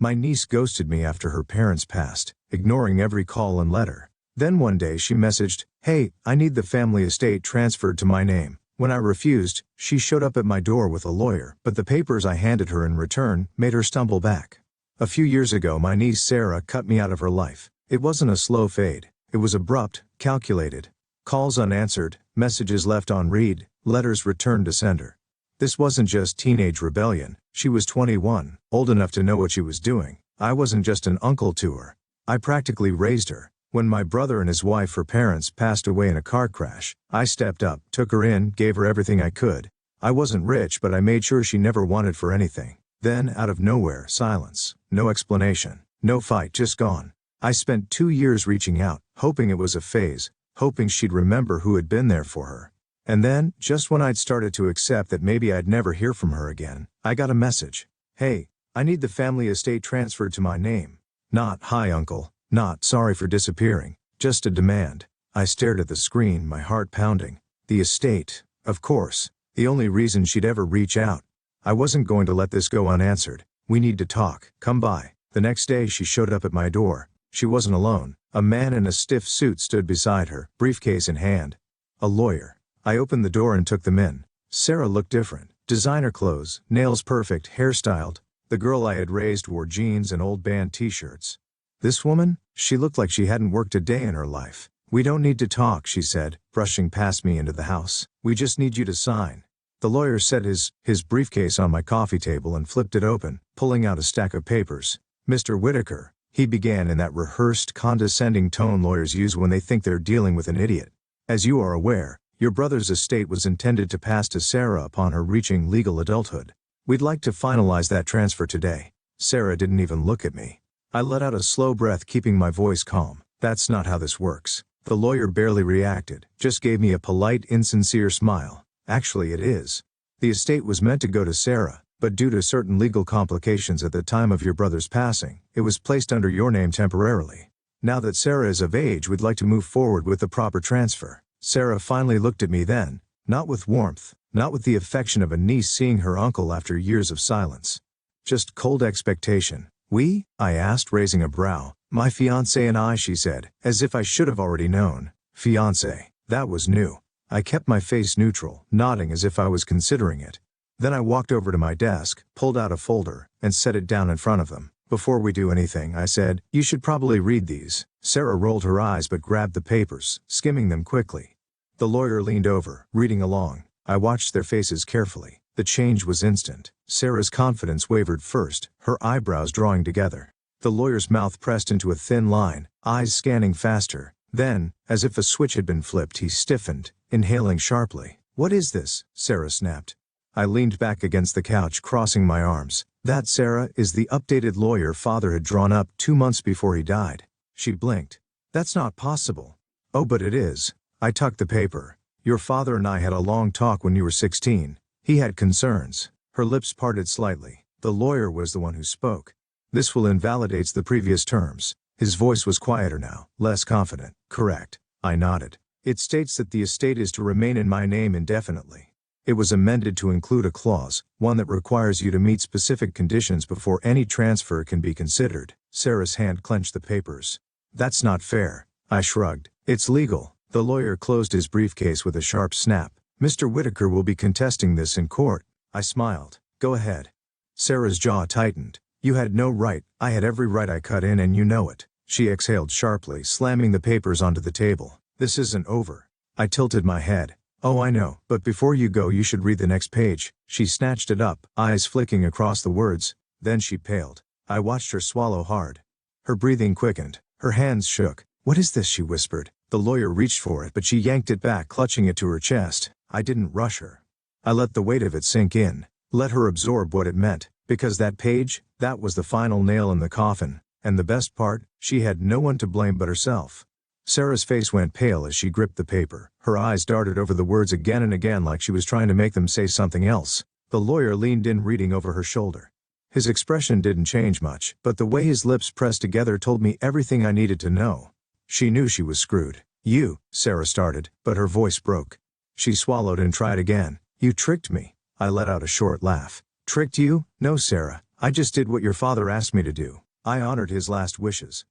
My niece ghosted me after her parents passed, ignoring every call and letter. Then one day she messaged, "Hey, I need the family estate transferred to my name." When I refused, she showed up at my door with a lawyer, but the papers I handed her in return made her stumble back. A few years ago my niece Sarah cut me out of her life. It wasn't a slow fade. It was abrupt, calculated. Calls unanswered, messages left on read, letters returned to sender. This wasn't just teenage rebellion. She was 21, old enough to know what she was doing. I wasn't just an uncle to her. I practically raised her. When my brother and his wife, her parents, passed away in a car crash, I stepped up, took her in, gave her everything I could. I wasn't rich, but I made sure she never wanted for anything. Then, out of nowhere, silence. No explanation. No fight, just gone. I spent 2 years reaching out, hoping it was a phase, hoping she'd remember who had been there for her. And then, just when I'd started to accept that maybe I'd never hear from her again, I got a message. "Hey, I need the family estate transferred to my name." Not, "Hi, uncle." Not, "Sorry for disappearing." Just a demand. I stared at the screen, my heart pounding. The estate, of course. The only reason she'd ever reach out. I wasn't going to let this go unanswered. "We need to talk. Come by." The next day she showed up at my door. She wasn't alone. A man in a stiff suit stood beside her, briefcase in hand. A lawyer. I opened the door and took them in. Sarah looked different. Designer clothes, nails perfect, hairstyled. The girl I had raised wore jeans and old band t-shirts. This woman? She looked like she hadn't worked a day in her life. "We don't need to talk," she said, brushing past me into the house. "We just need you to sign." The lawyer set his briefcase on my coffee table and flipped it open, pulling out a stack of papers. "Mr. Whitaker," he began in that rehearsed, condescending tone lawyers use when they think they're dealing with an idiot. "As you are aware, your brother's estate was intended to pass to Sarah upon her reaching legal adulthood. We'd like to finalize that transfer today." Sarah didn't even look at me. I let out a slow breath, keeping my voice calm. "That's not how this works." The lawyer barely reacted, just gave me a polite, insincere smile. "Actually, it is. The estate was meant to go to Sarah, but due to certain legal complications at the time of your brother's passing, it was placed under your name temporarily. Now that Sarah is of age, we'd like to move forward with the proper transfer." Sarah finally looked at me then, not with warmth, not with the affection of a niece seeing her uncle after years of silence. Just cold expectation. "We?" I asked, raising a brow. "My fiancé and I," she said, as if I should have already known. Fiancé. That was new. I kept my face neutral, nodding as if I was considering it. Then I walked over to my desk, pulled out a folder, and set it down in front of them. "Before we do anything," I said, "you should probably read these." Sarah rolled her eyes but grabbed the papers, skimming them quickly. The lawyer leaned over, reading along. I watched their faces carefully. The change was instant. Sarah's confidence wavered first, her eyebrows drawing together. The lawyer's mouth pressed into a thin line, eyes scanning faster. Then, as if a switch had been flipped, he stiffened, inhaling sharply. "What is this?" Sarah snapped. I leaned back against the couch, crossing my arms. "That, Sarah, is the updated lawyer Father had drawn up 2 months before he died." She blinked. "That's not possible." "Oh, but it is." I tucked the paper. "Your father and I had a long talk when you were 16. He had concerns." Her lips parted slightly. The lawyer was the one who spoke. "This will invalidate the previous terms." His voice was quieter now, less confident. "Correct." I nodded. "It states that the estate is to remain in my name indefinitely. It was amended to include a clause, one that requires you to meet specific conditions before any transfer can be considered." Sarah's hand clenched the papers. "That's not fair." I shrugged. "It's legal." The lawyer closed his briefcase with a sharp snap. "Mr. Whitaker will be contesting this in court." I smiled. "Go ahead." Sarah's jaw tightened. "You had no right. I had every right. I cut in and you know it." She exhaled sharply, slamming the papers onto the table. "This isn't over." I tilted my head. "Oh, I know, but before you go you should read the next page." She snatched it up, eyes flicking across the words. Then she paled. I watched her swallow hard. Her breathing quickened. Her hands shook. "What is this?" she whispered. The lawyer reached for it, but she yanked it back, clutching it to her chest. I didn't rush her. I let the weight of it sink in. Let her absorb what it meant. Because that page, that was the final nail in the coffin. And the best part, she had no one to blame but herself. Sarah's face went pale as she gripped the paper. Her eyes darted over the words again and again like she was trying to make them say something else. The lawyer leaned in, reading over her shoulder. His expression didn't change much, but the way his lips pressed together told me everything I needed to know. She knew she was screwed. "You," Sarah started, but her voice broke. She swallowed and tried again. "You tricked me." I let out a short laugh. "Tricked you? No, Sarah. I just did what your father asked me to do. I honored his last wishes.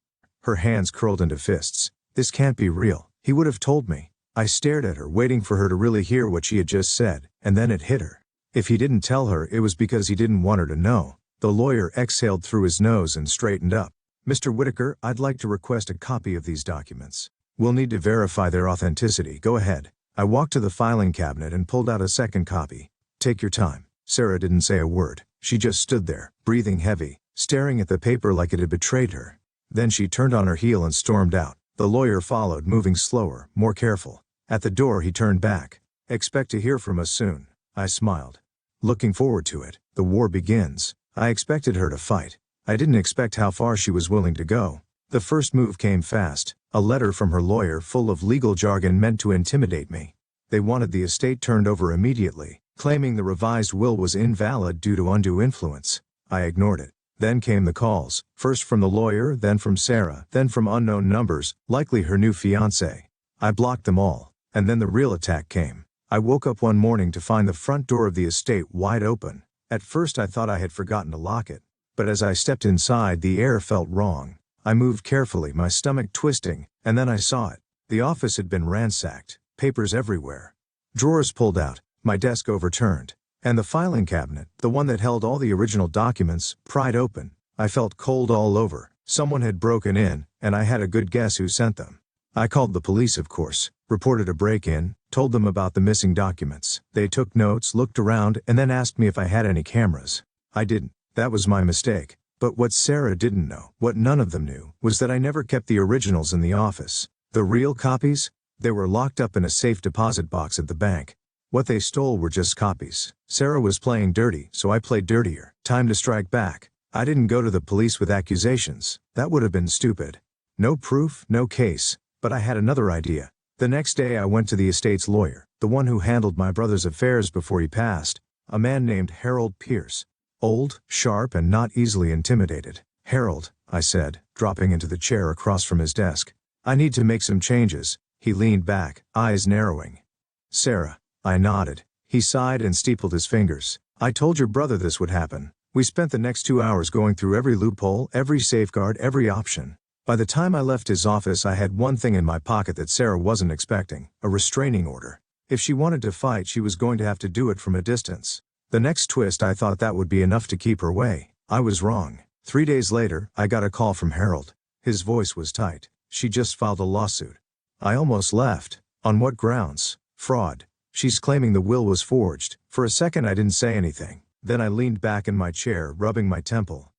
Her hands curled into fists. This can't be real. He would have told me. I stared at her, waiting for her to really hear what she had just said, and then it hit her. If he didn't tell her, it was because he didn't want her to know. The lawyer exhaled through his nose and straightened up. Mr. Whitaker, I'd like to request a copy of these documents. We'll need to verify their authenticity. Go ahead. I walked to the filing cabinet and pulled out a second copy. Take your time. Sarah didn't say a word. She just stood there, breathing heavy, staring at the paper like it had betrayed her. Then she turned on her heel and stormed out. The lawyer followed, moving slower, more careful. At the door he turned back. Expect to hear from us soon. I smiled. Looking forward to it. The war begins. I expected her to fight. I didn't expect how far she was willing to go. The first move came fast. A letter from her lawyer full of legal jargon meant to intimidate me. They wanted the estate turned over immediately, claiming the revised will was invalid due to undue influence. I ignored it. Then came the calls, first from the lawyer, then from Sarah, then from unknown numbers, likely her new fiancé. I blocked them all, and then the real attack came. I woke up one morning to find the front door of the estate wide open. At first I thought I had forgotten to lock it, but as I stepped inside the air felt wrong. I moved carefully, my stomach twisting, and then I saw it. The office had been ransacked, papers everywhere. Drawers pulled out, my desk overturned, and the filing cabinet, the one that held all the original documents, pried open. I felt cold all over. Someone had broken in, and I had a good guess who sent them. I called the police, of course, reported a break-in, told them about the missing documents. They took notes, looked around, and then asked me if I had any cameras. I didn't. That was my mistake. But what Sarah didn't know, what none of them knew, was that I never kept the originals in the office. The real copies? They were locked up in a safe deposit box at the bank. What they stole were just copies. Sarah was playing dirty, so I played dirtier. Time to strike back. I didn't go to the police with accusations. That would have been stupid. No proof, no case. But I had another idea. The next day I went to the estate's lawyer, the one who handled my brother's affairs before he passed, a man named Harold Pierce. Old, sharp, and not easily intimidated. Harold, I said, dropping into the chair across from his desk. I need to make some changes. He leaned back, eyes narrowing. Sarah. I nodded. He sighed and steepled his fingers. I told your brother this would happen. We spent the next 2 hours going through every loophole, every safeguard, every option. By the time I left his office I had one thing in my pocket that Sarah wasn't expecting, a restraining order. If she wanted to fight she was going to have to do it from a distance. The next twist I thought that would be enough to keep her away. I was wrong. 3 days later, I got a call from Harold. His voice was tight. She just filed a lawsuit. I almost left. On what grounds? Fraud. She's claiming the will was forged. For a second I didn't say anything. Then I leaned back in my chair, rubbing my temple.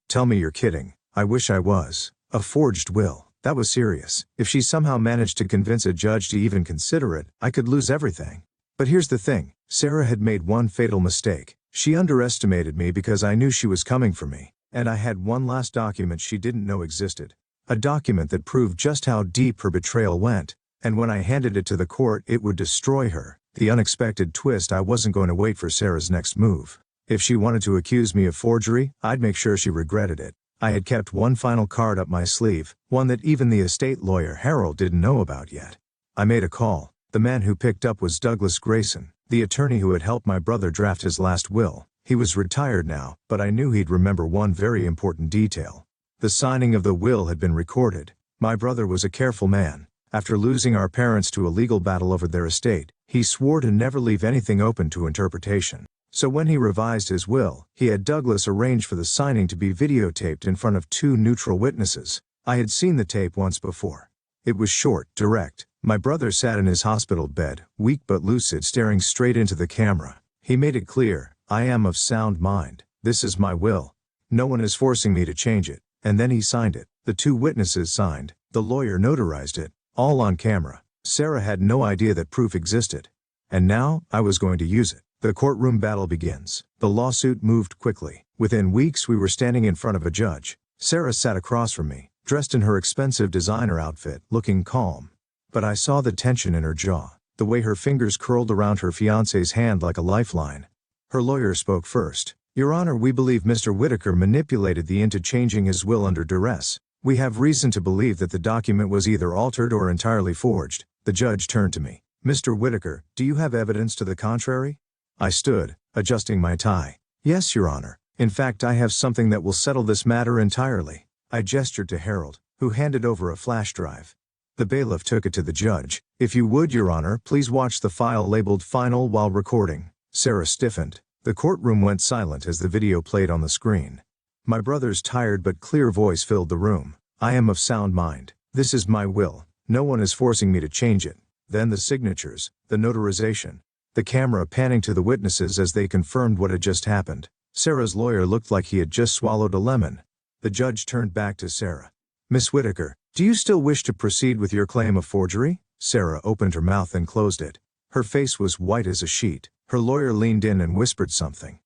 Tell me you're kidding. I wish I was. A forged will. That was serious. If she somehow managed to convince a judge to even consider it, I could lose everything. But here's the thing. Sarah had made one fatal mistake. She underestimated me because I knew she was coming for me. And I had one last document she didn't know existed. A document that proved just how deep her betrayal went. And when I handed it to the court it would destroy her. The unexpected twist: I wasn't going to wait for Sarah's next move. If she wanted to accuse me of forgery, I'd make sure she regretted it. I had kept one final card up my sleeve, one that even the estate lawyer Harold didn't know about yet. I made a call. The man who picked up was Douglas Grayson, the attorney who had helped my brother draft his last will. He was retired now, but I knew he'd remember one very important detail. The signing of the will had been recorded. My brother was a careful man. After losing our parents to a legal battle over their estate, he swore to never leave anything open to interpretation. So when he revised his will, he had Douglas arrange for the signing to be videotaped in front of 2 neutral witnesses. I had seen the tape once before. It was short, direct. My brother sat in his hospital bed, weak but lucid, staring straight into the camera. He made it clear, I am of sound mind. This is my will. No one is forcing me to change it. And then he signed it. The 2 witnesses signed. The lawyer notarized it. All on camera. Sarah had no idea that proof existed. And now, I was going to use it. The courtroom battle begins. The lawsuit moved quickly. Within weeks we were standing in front of a judge. Sarah sat across from me, dressed in her expensive designer outfit, looking calm. But I saw the tension in her jaw, the way her fingers curled around her fiancé's hand like a lifeline. Her lawyer spoke first. Your Honor, we believe Mr. Whitaker manipulated the into changing his will under duress. We have reason to believe that the document was either altered or entirely forged. The judge turned to me. Mr. Whitaker, do you have evidence to the contrary? I stood, adjusting my tie. Yes, Your Honor. In fact, I have something that will settle this matter entirely. I gestured to Harold, who handed over a flash drive. The bailiff took it to the judge. If you would, Your Honor, please watch the file labeled Final while recording. Sarah stiffened. The courtroom went silent as the video played on the screen. My brother's tired but clear voice filled the room. I am of sound mind. This is my will. No one is forcing me to change it. Then the signatures, the notarization. The camera panning to the witnesses as they confirmed what had just happened. Sarah's lawyer looked like he had just swallowed a lemon. The judge turned back to Sarah. Miss Whitaker, do you still wish to proceed with your claim of forgery? Sarah opened her mouth and closed it. Her face was white as a sheet. Her lawyer leaned in and whispered something,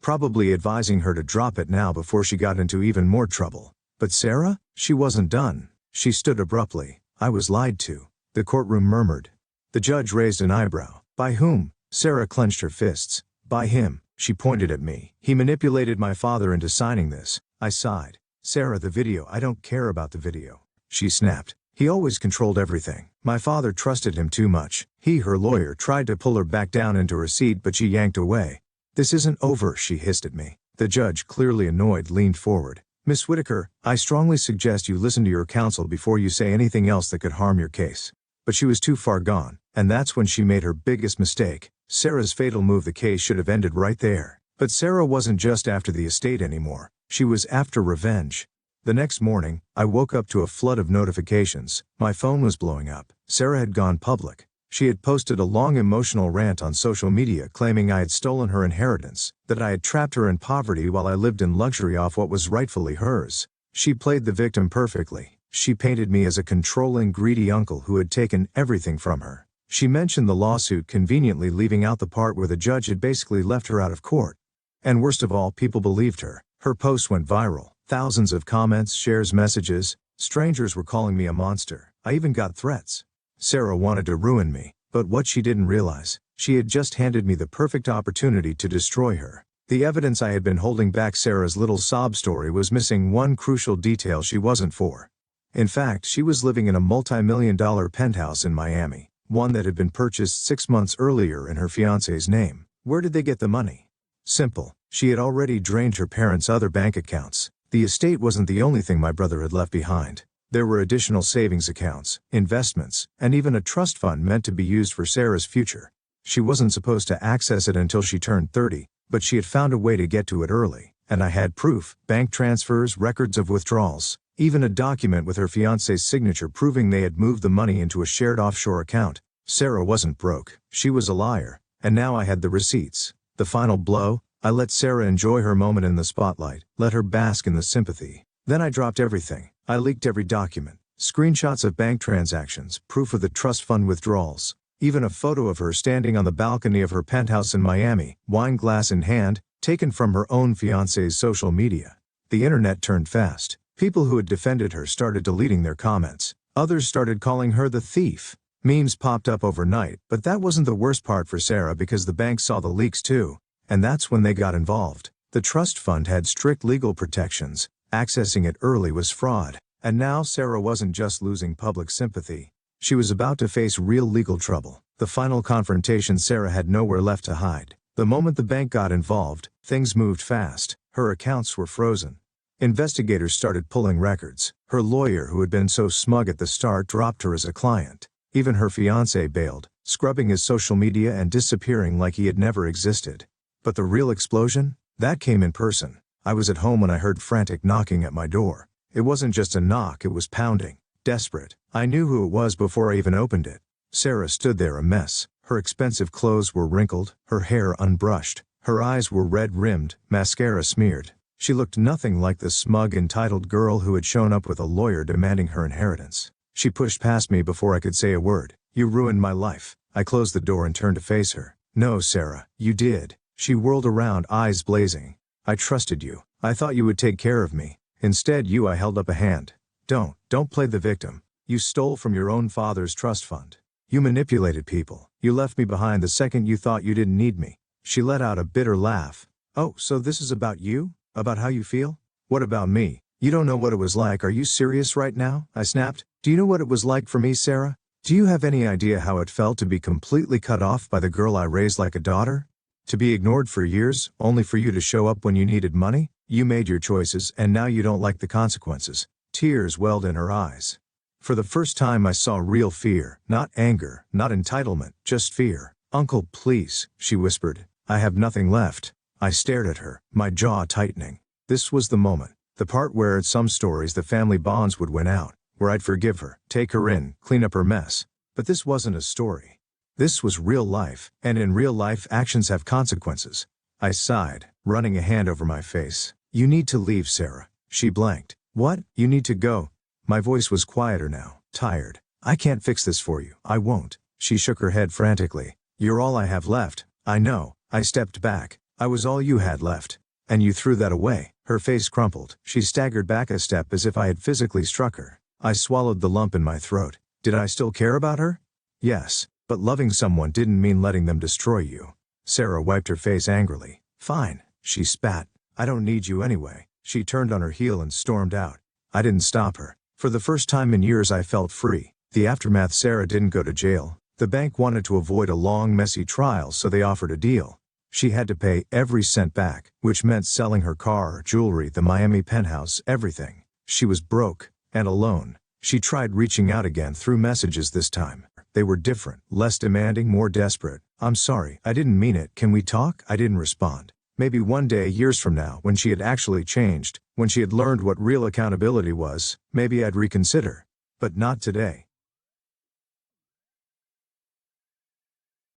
probably advising her to drop it now before she got into even more trouble. But Sarah? She wasn't done. She stood abruptly. I was lied to. The courtroom murmured. The judge raised an eyebrow. By whom? Sarah clenched her fists. By him. She pointed at me. He manipulated my father into signing this. I sighed. Sarah, the video. I don't care about the video. She snapped. He always controlled everything. My father trusted him too much. He, her lawyer, tried to pull her back down into her seat, but she yanked away. This isn't over, she hissed at me. The judge, clearly annoyed, leaned forward. Miss Whitaker, I strongly suggest you listen to your counsel before you say anything else that could harm your case. But she was too far gone, and that's when she made her biggest mistake. Sarah's fatal move. The case should have ended right there. But Sarah wasn't just after the estate anymore. She was after revenge. The next morning, I woke up to a flood of notifications. My phone was blowing up. Sarah had gone public. She had posted a long emotional rant on social media claiming I had stolen her inheritance, that I had trapped her in poverty while I lived in luxury off what was rightfully hers. She played the victim perfectly. She painted me as a controlling, greedy uncle who had taken everything from her. She mentioned the lawsuit, conveniently leaving out the part where the judge had basically left her out of court. And worst of all, people believed her. Her posts went viral. Thousands of comments, shares, messages. Strangers were calling me a monster. I even got threats. Sarah wanted to ruin me, but what she didn't realize, she had just handed me the perfect opportunity to destroy her. The evidence I had been holding back. Sarah's little sob story was missing one crucial detail she wasn't for. In fact, she was living in a multi-million-dollar penthouse in Miami, one that had been purchased 6 months earlier in her fiancé's name. Where did they get the money? Simple. She had already drained her parents' other bank accounts. The estate wasn't the only thing my brother had left behind. There were additional savings accounts, investments, and even a trust fund meant to be used for Sarah's future. She wasn't supposed to access it until she turned 30, but she had found a way to get to it early, and I had proof: bank transfers, records of withdrawals, even a document with her fiancé's signature proving they had moved the money into a shared offshore account. Sarah wasn't broke. She was a liar, and now I had the receipts. The final blow? I let Sarah enjoy her moment in the spotlight, let her bask in the sympathy. Then I dropped everything. I leaked every document, screenshots of bank transactions, proof of the trust fund withdrawals, even a photo of her standing on the balcony of her penthouse in Miami, wine glass in hand, taken from her own fiancé's social media. The internet turned fast. People who had defended her started deleting their comments. Others started calling her the thief. Memes popped up overnight, but that wasn't the worst part for Sarah, because the bank saw the leaks too. And that's when they got involved. The trust fund had strict legal protections. Accessing it early was fraud. And now Sarah wasn't just losing public sympathy. She was about to face real legal trouble. The final confrontation. Sarah had nowhere left to hide. The moment the bank got involved, things moved fast. Her accounts were frozen. Investigators started pulling records. Her lawyer, who had been so smug at the start, dropped her as a client. Even her fiancé bailed, scrubbing his social media and disappearing like he had never existed. But the real explosion? That came in person. I was at home when I heard frantic knocking at my door. It wasn't just a knock, it was pounding. Desperate. I knew who it was before I even opened it. Sarah stood there, a mess. Her expensive clothes were wrinkled, her hair unbrushed. Her eyes were red-rimmed, mascara smeared. She looked nothing like the smug, entitled girl who had shown up with a lawyer demanding her inheritance. She pushed past me before I could say a word. You ruined my life. I closed the door and turned to face her. No, Sarah, you did. She whirled around, eyes blazing. I trusted you. I thought you would take care of me. Instead, I held up a hand. Don't play the victim. You stole from your own father's trust fund. You manipulated people. You left me behind the second you thought you didn't need me. She let out a bitter laugh. Oh, so this is about you? About how you feel? What about me? You don't know what it was like. Are you serious right now? I snapped. Do you know what it was like for me, Sarah? Do you have any idea how it felt to be completely cut off by the girl I raised like a daughter? To be ignored for years, only for you to show up when you needed money? You made your choices and now you don't like the consequences. Tears welled in her eyes. For the first time I saw real fear, not anger, not entitlement, just fear. "Uncle, please," she whispered. "I have nothing left." I stared at her, my jaw tightening. This was the moment. The part where at some stories the family bonds would win out, where I'd forgive her, take her in, clean up her mess. But this wasn't a story. This was real life, and in real life actions have consequences. I sighed, running a hand over my face. "You need to leave, Sarah." She blanked. "What? You need to go?" My voice was quieter now, tired. "I can't fix this for you. I won't." She shook her head frantically. "You're all I have left." "I know." I stepped back. "I was all you had left. And you threw that away." Her face crumpled. She staggered back a step as if I had physically struck her. I swallowed the lump in my throat. Did I still care about her? Yes, but loving someone didn't mean letting them destroy you. Sarah wiped her face angrily. "Fine," she spat. "I don't need you anyway." She turned on her heel and stormed out. I didn't stop her. For the first time in years I felt free. The aftermath: Sarah didn't go to jail. The bank wanted to avoid a long, messy trial, so they offered a deal. She had to pay every cent back, which meant selling her car, jewelry, the Miami penthouse, everything. She was broke and alone. She tried reaching out again through messages this time. They were different, less demanding, more desperate. "I'm sorry, I didn't mean it. Can we talk?" I didn't respond. Maybe one day, years from now, when she had actually changed, when she had learned what real accountability was, maybe I'd reconsider. But not today.